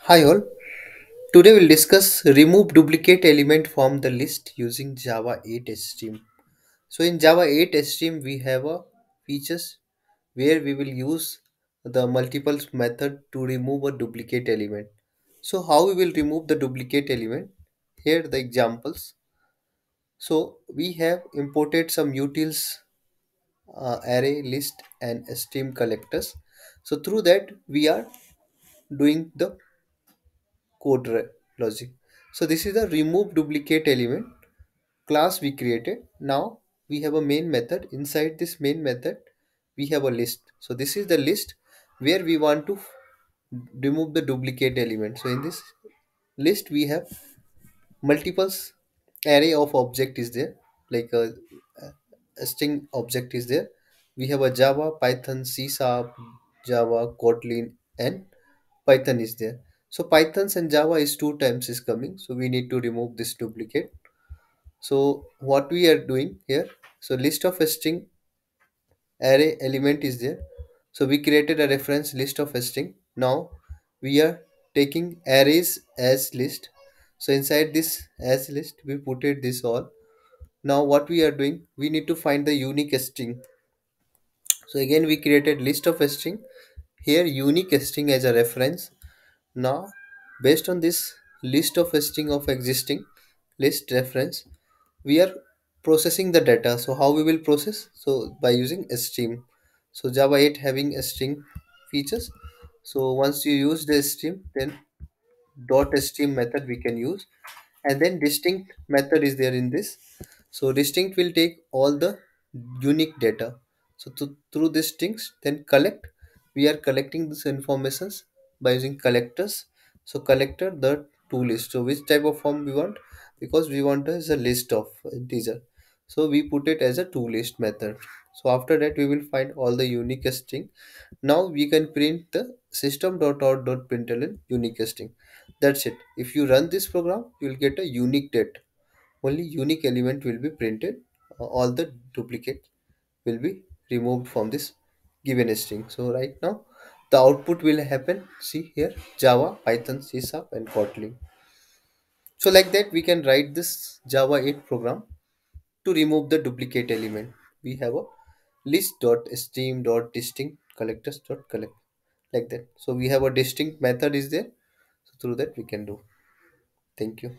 Hi all. Today we'll discuss remove duplicate element from the list using Java 8 stream. So in Java 8 stream we have a features where we will use the multiples method to remove a duplicate element. So how we will remove the duplicate element? Here the examples. So we have imported some utils array list and stream collectors. So through that we are doing the logic. So this is the remove duplicate element class we created. Now we have a main method. Inside this main method we have a list. So this is the list where we want to remove the duplicate element. So in this list we have multiples array of object is there, like a string object is there. We have a Java, Python, C Sharp, Java, Kotlin, and Python is there. So Pythons and Java is two times is coming. So we need to remove this duplicate. So what we are doing here? So list of a string array element is there. So we created a reference list of a string. Now we are taking arrays as list. So inside this as list we put it this all. Now what we are doing? We need to find the unique string. So again we created list of a string. Here unique string as a reference. Now, based on this list of a string of existing list reference, we are processing the data. So how we will process? So by using a stream. So Java 8 having a string features. So once you use the stream, then dot stream method we can use, and then distinct method is there in this. So distinct will take all the unique data. So through distinct then collect, we are collecting this informations by using collectors. So collector the to list. So which type of form we want? Because we want as a list of integer, so we put it as a to list method. So after that we will find all the unique string. Now we can print the system.out.println unique string. That's it. If you run this program, you will get a unique date. Only unique element will be printed. All the duplicate will be removed from this given string. So right now the output will happen. See here, Java, Python, C Sharp, and Kotlin. So like that we can write this Java 8 program to remove the duplicate element. We have a list.stream.distinct collectors.collect, like that. So we have a distinct method is there. So through that we can do. Thank you.